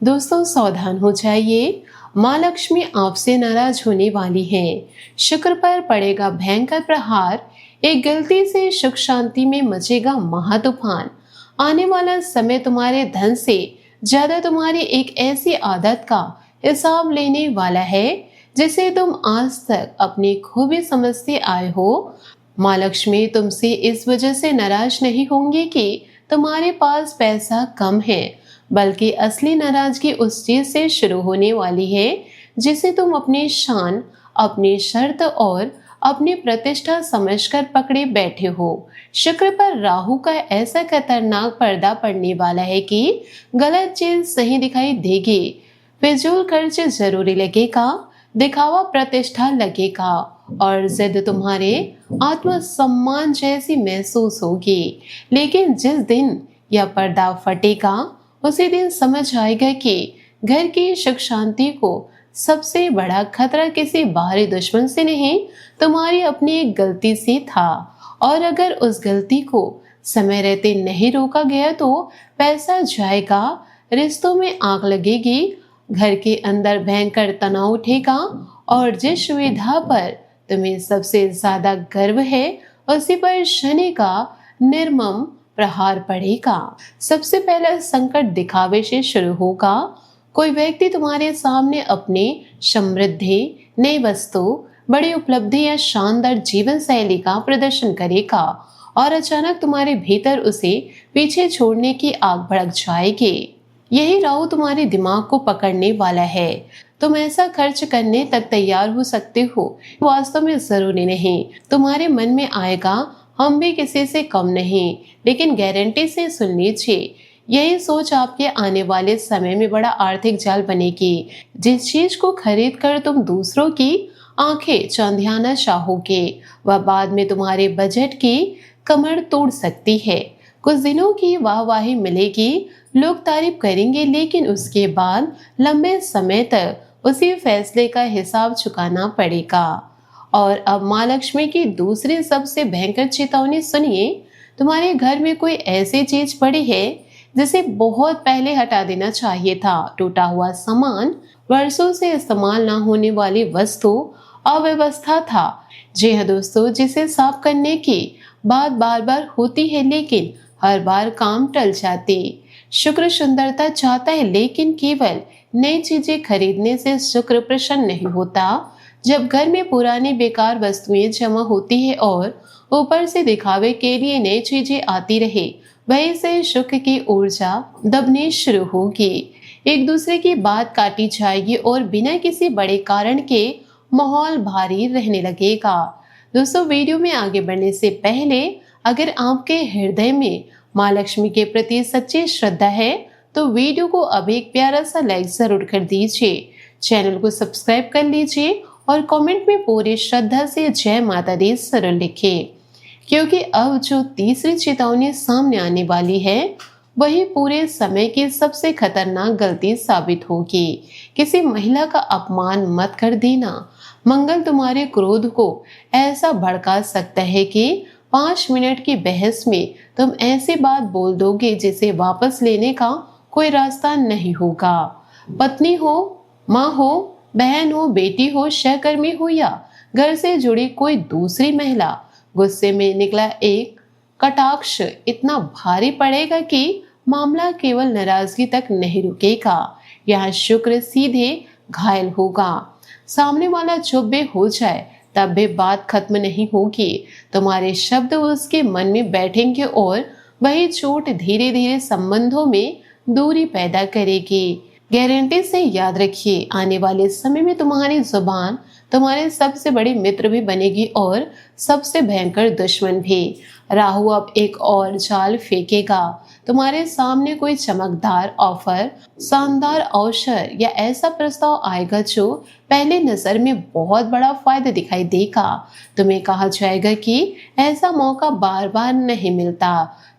दोस्तों सावधान हो जाइए, माँ लक्ष्मी आपसे नाराज होने वाली हैं। शुक्र पर पड़ेगा भयंकर प्रहार। एक गलती से सुख शांति में मचेगा महातूफान। आने वाला समय तुम्हारे धन से ज्यादा तुम्हारी एक ऐसी आदत का हिसाब लेने वाला है जिसे तुम आज तक अपनी खूबी समझते आए हो। माँ लक्ष्मी तुमसे इस वजह से नाराज नहीं होंगी कि तुम्हारे पास पैसा कम है, बल्कि असली नाराजगी उस चीज से शुरू होने वाली है जिसे तुम अपनी शान, अपनी शर्त और अपनी प्रतिष्ठा समझकर पकड़े बैठे हो। शुक्र पर राहु का ऐसा खतरनाक पर्दा पड़ने वाला है कि गलत चीज सही दिखाई देगी, फिजूल खर्च जरूरी लगेगा, दिखावा प्रतिष्ठा लगेगा और जिद तुम्हारे आत्मसम्मान जैसी महसूस होगी। लेकिन जिस दिन यह पर्दा फटेगा उसी दिन समझ आएगा कि घर की सुख शांति को सबसे बड़ा खतरा किसी बाहरी दुश्मन से नहीं, तुम्हारी अपनी एक गलती से था। और अगर उस गलती को समय रहते नहीं रोका गया तो पैसा जाएगा, रिश्तों में आग लगेगी, घर के अंदर भयंकर तनाव उठेगा और जिस सुविधा पर तुम्हें सबसे ज्यादा गर्व है उसी पर शनि का निर्मम प्रहार पड़ेगा। सबसे पहला संकट दिखावे से शुरू होगा। कोई व्यक्ति तुम्हारे सामने अपनी समृद्धि, नई वस्तु, बड़ी उपलब्धि या शानदार जीवन शैली का प्रदर्शन करेगा और अचानक तुम्हारे भीतर उसे पीछे छोड़ने की आग भड़क जाएगी। यही राहु तुम्हारे दिमाग को पकड़ने वाला है। तुम ऐसा खर्च करने तक तैयार हो सकते हो, वास्तव में जरूरी नहीं। तुम्हारे मन में आएगा हम भी किसी से कम नहीं, लेकिन गारंटी से सुन लीजिए, यही सोच आपके आने वाले समय में बड़ा आर्थिक जाल बनेगी। जिस चीज को खरीद कर तुम दूसरों की आंखें चौंधियाना चाहोगे वह बाद में तुम्हारे बजट की कमर तोड़ सकती है। कुछ दिनों की वाहवाही मिलेगी, लोग तारीफ करेंगे, लेकिन उसके बाद लंबे समय तक उसी फैसले का हिसाब चुकाना पड़ेगा। और अब माँ लक्ष्मी की दूसरी सबसे भयंकर चेतावनी सुनिए। तुम्हारे घर में कोई ऐसी चीज पड़ी है जिसे बहुत पहले हटा देना चाहिए था। टूटा हुआ सामान, वर्षों से इस्तेमाल ना होने वाली वस्तु, अव्यवस्था था। जी हाँ दोस्तों, जिसे साफ करने की बात बार बार होती है लेकिन हर बार काम टल जाती। शुक्र सुंदरता चाहता है, लेकिन केवल नई चीजें खरीदने से शुक्र प्रसन्न नहीं होता। जब घर में पुरानी बेकार वस्तुएं जमा होती है और ऊपर से दिखावे के लिए नई चीजें आती रहे, वहीं से शुक्र की ऊर्जा दबनी शुरू होगी। एक दूसरे की बात काटी जाएगी और बिना किसी बड़े कारण के माहौल भारी रहने लगेगा। दोस्तों वीडियो में आगे बढ़ने से पहले अगर आपके हृदय में माँ लक्ष्मी के प्रति सच्ची श्रद्धा है तो वीडियो को अभी एक प्यारा सा लाइक जरूर कर दीजिए, चैनल को सब्सक्राइब कर लीजिए और कमेंट में पूरी श्रद्धा से जय माता दी जरूर लिखें, क्योंकि अब जो तीसरी चेतावनी सामने आने वाली है वही पूरे समय की सबसे खतरनाक गलती साबित होगी। किसी महिला का अपमान मत कर देना। मंगल तुम्हारे क्रोध को ऐसा भड़का सकता है कि 5 मिनट की बहस में तुम ऐसी बात बोल दोगे जिसे वापस लेने का कोई रास्ता नहीं होगा। पत्नी हो, माँ हो, बहन हो, बेटी हो, सहकर्मी हो या घर से जुड़ी कोई दूसरी महिला, गुस्से में निकला एक कटाक्ष इतना भारी पड़ेगा कि मामला केवल नाराजगी तक नहीं रुकेगा, यहाँ शुक्र सीधे घायल होगा। सामने वाला चुप भी हो जाए तब भी बात खत्म नहीं होगी। तुम्हारे शब्द उसके मन में बैठेंगे और वही चोट धीरे धीरे संबंधों में दूरी पैदा करेगी। गारंटी से याद रखिए, आने वाले समय में तुम्हारी जुबान तुम्हारे सबसे बड़ी मित्र भी बनेगी और सबसे भयंकर दुश्मन भी। राहु अब एक और जाल फेंकेगा। तुम्हारे सामने कोई चमकदार ऑफर, शानदार अवसर या ऐसा प्रस्ताव आएगा जो पहले नजर में बहुत बड़ा फायदा दिखाई देगा। तुम्हें कहा जाएगा कि ऐसा मौका बार बार नहीं मिलता।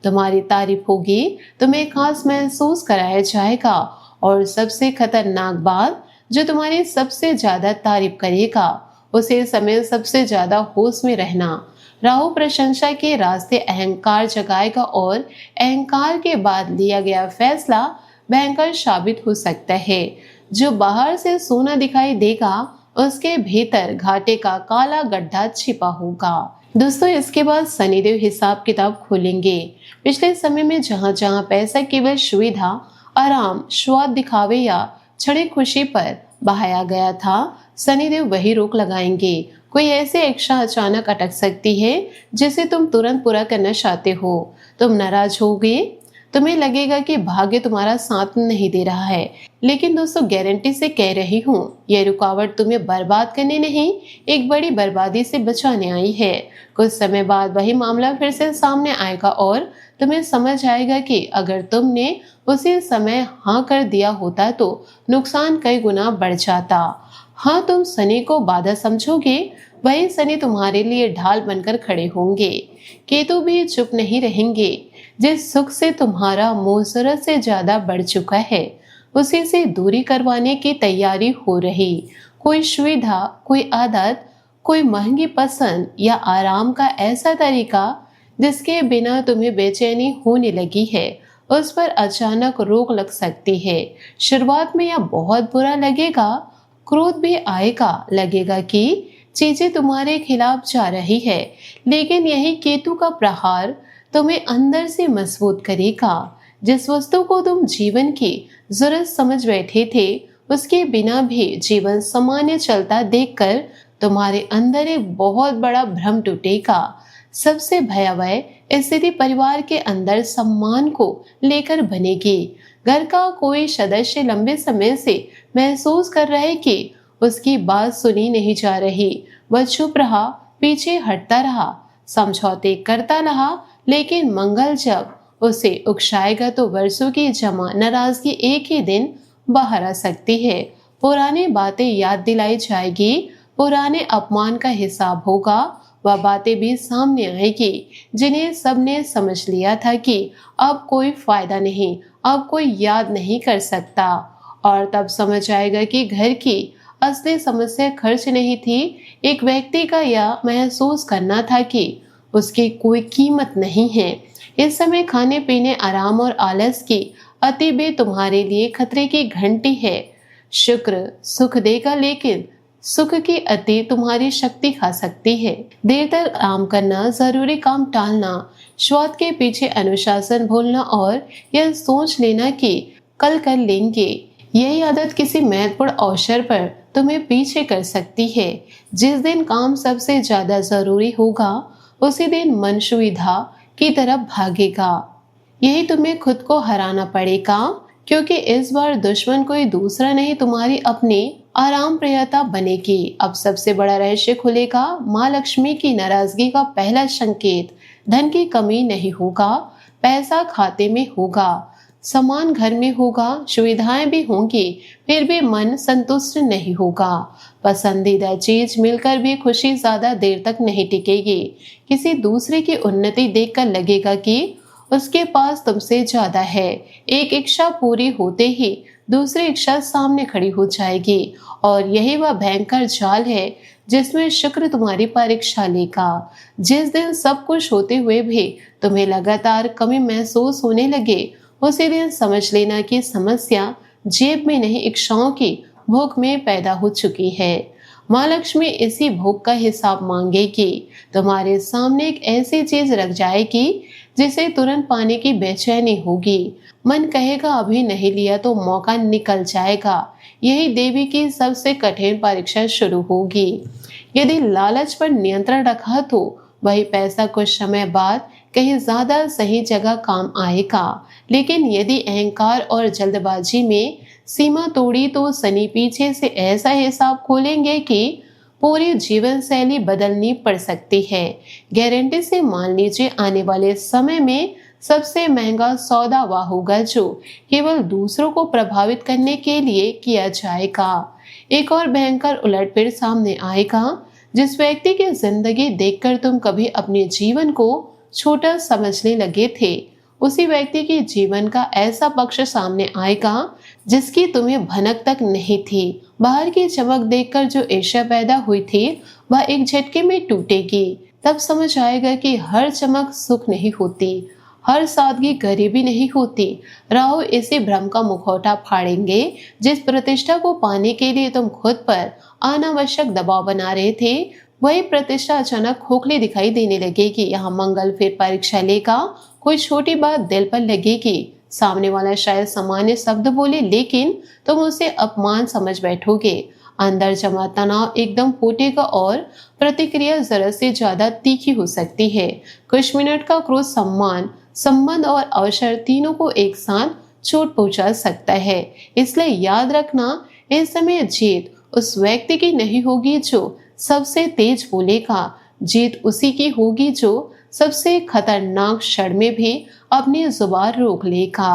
तुम्हारी तारीफ होगी, तुम्हें खास महसूस कराया जाएगा और सबसे खतरनाक बात, जो तुम्हारी सबसे ज्यादा तारीफ करेगा उसे समय सबसे ज्यादा होश में रहना। राहु प्रशंसा के रास्ते अहंकार जगाएगा और अहंकार के बाद लिया गया फैसला भयंकर साबित हो सकता है। जो बाहर से सोना दिखाई देगा, उसके भीतर घाटे का काला गड्ढा छिपा होगा। दोस्तों, इसके बाद शनिदेव हिसाब किताब खोलेंगे। पिछले समय में जहाँ जहाँ पैसा केवल सुविधा, आराम, स्वाद, दिखावे या क्षणिक खुशी पर बहाया गया था, शनिदेव वही रोक लगाएंगे। कोई ऐसी इच्छा अचानक अटक सकती है जिसे तुम तुरंत पूरा करना चाहते हो। तुम नाराज होगे, तुम्हें लगेगा कि भाग्य तुम्हारा साथ नहीं दे रहा है। लेकिन दोस्तों, गारंटी से कह रही हूँ, यह रुकावट तुम्हें बर्बाद करने नहीं, एक बड़ी बर्बादी से बचाने आई है। कुछ समय बाद वही मामला फिर से सामने आएगा और तुम्हें समझ आएगा कि अगर तुमने उसी समय हाँ कर दिया होता तो नुकसान कई गुना बढ़ जाता। हाँ, तुम शनि को बाधा समझोगे, वही शनि तुम्हारे लिए ढाल बनकर खड़े होंगे। केतु भी चुप नहीं रहेंगे। जिस सुख से तुम्हारा मोह जरूरत से ज्यादा बढ़ चुका है, उसी से दूरी करवाने की तैयारी हो रही। कोई सुविधा, कोई आदत, कोई महंगी पसंद या आराम का ऐसा तरीका जिसके बिना तुम्हें बेचैनी होने लगी है, उस पर अचानक रोक लग सकती है। शुरुआत में यह बहुत बुरा लगेगा, क्रोध भी आएगा, लगेगा कि चीजें तुम्हारे खिलाफ जा रही है। लेकिन यही केतु का प्रहार तुम्हें अंदर से मजबूत करेगा। जिस वस्तु को तुम जीवन की जरूरत समझ बैठे थे, उसके बिना भी जीवन सामान्य चलता देखकर तुम्हारे अंदर एक बहुत बड़ा भ्रम टूटेगा। सबसे भयावह स्थिति परिवार के अंदर सम्मान को लेकर बनेगी। घर का कोई सदस्य लंबे समय से महसूस कर रहा है कि उसकी बात सुनी नहीं जा रही। वह चुप रहा, पीछे हटता रहा, समझौते करता रहा, लेकिन मंगल जब उसे उकसाएगा तो वर्षों की जमा नाराजगी एक ही दिन बाहर आ सकती है। पुरानी बातें याद दिलाई जाएगी, पुराने अपमान का हिसाब होगा। वह बातें भी सामने आएगी जिन्हें सबने समझ लिया था कि अब कोई फायदा नहीं, अब कोई याद नहीं कर सकता। और तब समझ आएगा कि घर की असली समस्या खर्च नहीं थी, एक व्यक्ति का यह महसूस करना था कि उसकी कोई कीमत नहीं है। इस समय खाने पीने, आराम और आलस की अति भी तुम्हारे लिए खतरे की घंटी है। शुक्र सुख देगा, लेकिन सुख की अति तुम्हारी शक्ति खा सकती है। देर तक आराम करना, जरूरी काम टालना, स्वाद के पीछे अनुशासन भूलना और यह सोच लेना कि कल कर लेंगे, यही आदत किसी महत्वपूर्ण अवसर पर तुम्हें पीछे कर सकती है। जिस दिन काम सबसे ज्यादा जरूरी होगा, उसी दिन मन सुविधा की तरफ भागेगा। यही तुम्हें खुद को हराना पड़ेगा, क्योंकि इस बार दुश्मन कोई दूसरा नहीं, तुम्हारी अपनी आराम प्रियता बनेगी। अब सबसे बड़ा रहस्य खुलेगा। माँ लक्ष्मी की नाराजगी का पहला संकेत, धन की कमी नहीं होगा, पैसा खाते में होगा, सामान घर में होगा, सुविधाएं भी होंगी, फिर भी मन संतुष्ट नहीं होगा। पसंदीदा चीज मिलकर भी खुशी ज्यादा देर तक नहीं टिकेगी। किसी दूसरे की उन्नति देखकर लगेगा कि उसके पास तुमसे ज्यादा है। एक इच्छा पूरी होते ही दूसरी इच्छा सामने खड़ी हो जाएगी, और यही वह भयंकर जाल है जिसमें शुक्र तुम्हारी परीक्षा लेगा। जिस दिन सब कुछ होते हुए भी तुम्हें लगातार कमी महसूस होने लगे, उसी दिन समझ लेना कि समस्या जेब में नहीं, इच्छाओं की भूख में पैदा हो चुकी है। माँ लक्ष्मी इसी भूख का हिसाब मांगेगी। तुम्हारे सामने एक ऐसी चीज रख जाएगी जिसे तुरंत पाने की बेचैनी होगी। मन कहेगा अभी नहीं लिया तो मौका निकल जाएगा। यही देवी की सबसे कठिन परीक्षा शुरू होगी। यदि लालच पर नियंत्रण रखा तो वही पैसा कुछ समय बाद कहीं ज्यादा सही जगह काम आएगा। लेकिन यदि अहंकार और जल्दबाजी में सीमा तोड़ी तो शनि पीछे से ऐसा हिसाब खोलेंगे कि पूरी जीवन शैली बदलनी पड़ सकती है। गारंटी से मान लीजिए, आने वाले समय में सबसे महंगा सौदा वह होगा जो केवल दूसरों को प्रभावित करने के लिए किया जाएगा। एक और भयंकर उलटफेर सामने आएगा। जिस व्यक्ति की जिंदगी देखकर तुम कभी अपने जीवन को छोटा समझने लगे थे, उसी व्यक्ति के जीवन का ऐसा पक्ष सामने आएगा जिसकी तुम्हें भनक तक नहीं थी। बाहर की चमक देखकर जो ईर्ष्या पैदा हुई थी, वह एक झटके में टूटेगी। तब समझ आएगा कि हर चमक सुख नहीं होती, हर सादगी गरीबी नहीं होती। राहु इसी भ्रम का मुखौटा फाड़ेंगे। जिस प्रतिष्ठा को पाने के लिए तुम खुद पर अनावश्यक दबाव बना रहे थे, वही प्रतिष्ठा अचानक खोखली दिखाई देने लगेगी। यहाँ मंगल फिर परीक्षा लेगा। कोई छोटी बात दिल पर लगेगी। सामने वाला शायद सामान्य शब्द बोले, लेकिन तुम उसे अपमान समझ बैठोगे। अंदर जमा तनाव एकदम फूटेगा और प्रतिक्रिया जरा से ज्यादा तीखी हो सकती है। कुछ मिनट का क्रोध सम्मान, संबंध और अवसर तीनों को एक साथ चोट पहुंचा सकता है। इसलिए याद रखना, इस समय जीत उस व्यक्ति की नहीं होगी जो सबसे तेज बोलेगा। जीत उसी की होगी जो सबसे खतरनाक क्षण में भी अपनी जुबान रोक लेगा।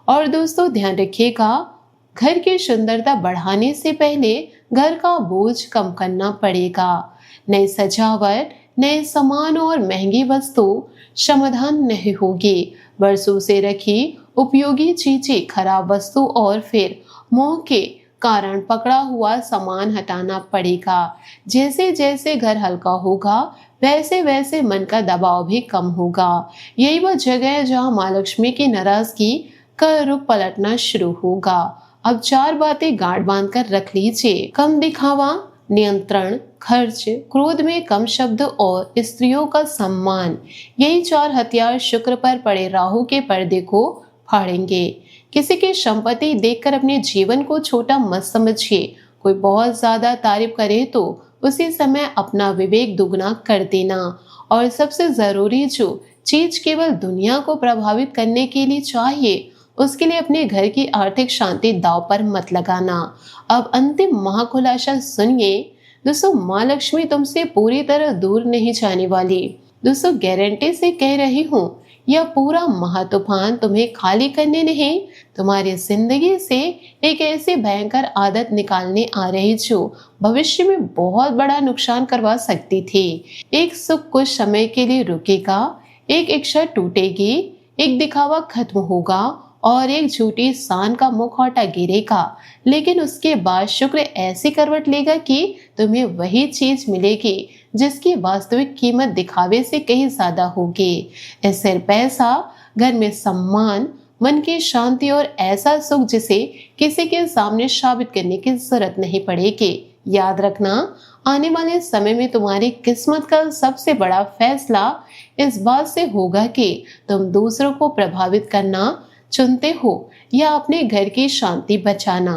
और दोस्तों ध्यान रखिएगा, घर की सुंदरता बढ़ाने से पहले घर का बोझ कम करना पड़ेगा। नई सजावट, नए सामान और महंगी वस्तु समाधान नहीं होगी। वर्षों से रखी उपयोगी चीजें, खराब वस्तु और फिर मोह के कारण पकड़ा हुआ सामान हटाना पड़ेगा। जैसे जैसे घर हल्का होगा, वैसे वैसे मन का दबाव भी कम होगा। यही वह जगह है जहाँ माँ लक्ष्मी की नाराजगी का रुख पलटना शुरू होगा। अब 4 बातें गांठ बांध कर रख लीजिए। कम दिखावा, नियंत्रण, खर्च, क्रोध में कम शब्द और स्त्रियों का सम्मान। यही 4 हथियार शुक्र पर पड़े राहु के पर्दे को फाड़ेंगे। किसी की संपत्ति देखकर अपने जीवन को छोटा मत समझिए। कोई बहुत ज्यादा तारीफ करे तो उसी समय अपना विवेक दुगना कर देना। और सबसे जरूरी जो चीज केवल दुनिया को प्रभावित करने के लिए चाहिए, उसके लिए अपने घर की आर्थिक शांति दांव पर मत लगाना। अब अंतिम महाखुलासा सुनिए। दोस्तों, माँ लक्ष्मी तुमसे पूरी तरह दूर नहीं जाने वाली। दोस्तों, गारंटी से कह रही हूँ, यह पूरा महातूफान तुम्हें खाली करने नहीं, तुम्हारी जिंदगी से एक ऐसी भयंकर आदत निकालने आ रही जो भविष्य में बहुत बड़ा नुकसान करवा सकती थी। एक सुख कुछ समय के लिए रुकेगा, एक इच्छा टूटेगी, एक दिखावा खत्म होगा और एक झूठी शान का मुखौटा गिरेगा। लेकिन उसके बाद शुक्र ऐसी करवट लेगा कि तुम्हें वही चीज मिलेगी जिसकी वास्तविक कीमत दिखावे से कहीं ज्यादा होगी। इससे पैसा, घर में सम्मान, मन की शांति और ऐसा सुख जिसे किसी के सामने साबित करने की जरूरत नहीं पड़ेगी। याद रखना, आने वाले समय में तुम्हारी किस्मत का सबसे बड़ा फैसला इस बात से होगा कि तुम दूसरों को प्रभावित करना चुनते हो या अपने घर की शांति बचाना।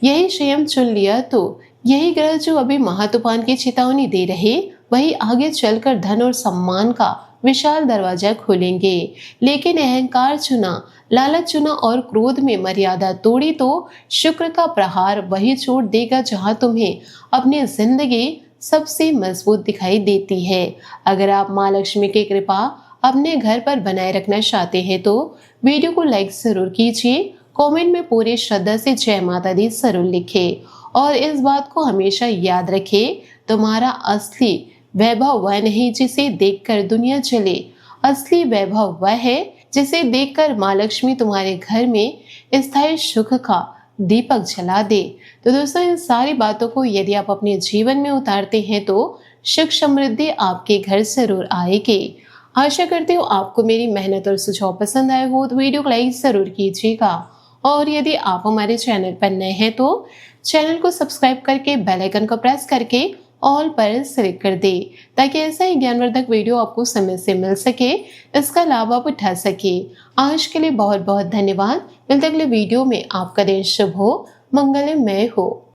यही संयम चुन लिया तो यही ग्रह जो अभी महातूफान की चेतावनी दे रहे, वही आगे चलकर धन और सम्मान का विशाल दरवाजा खोलेंगे। लेकिन अहंकार चुना, लालच चुना और क्रोध में मर्यादा तोड़ी तो शुक्र का प्रहार वही चोट देगा जहां तुम्हें अपनी जिंदगी सबसे मजबूत दिखाई देती है। अगर आप माँ लक्ष्मी की कृपा अपने घर पर बनाए रखना चाहते हैं तो वीडियो को लाइक जरूर कीजिए। कमेंट में पूरी श्रद्धा से जय माता दी जरूर लिखें और इस बात को हमेशा याद रखें, तुम्हारा असली वैभव वह नहीं जिसे देखकर दुनिया चले, असली वैभव वह है जिसे देखकर माँ लक्ष्मी तुम्हारे घर में स्थायी सुख का दीपक जला दे। तो दोस्तों, इन सारी बातों को यदि आप अपने जीवन में उतारते हैं तो सुख समृद्धि आपके घर जरूर आएगी। आशा करती हूँ आपको मेरी मेहनत और सुझाव पसंद आए हो, तो वीडियो को लाइक जरूर कीजिएगा। और यदि आप हमारे चैनल पर नए हैं तो चैनल को सब्सक्राइब करके बेल आइकन को प्रेस करके ऑल पर सिलेक्ट कर दे, ताकि ऐसा ही ज्ञानवर्धक वीडियो आपको समय से मिल सके, इसका लाभ आप उठा सके। आज के लिए बहुत बहुत धन्यवाद। मिलते अगले वीडियो में। आपका दिन शुभ हो, मंगलमय हो।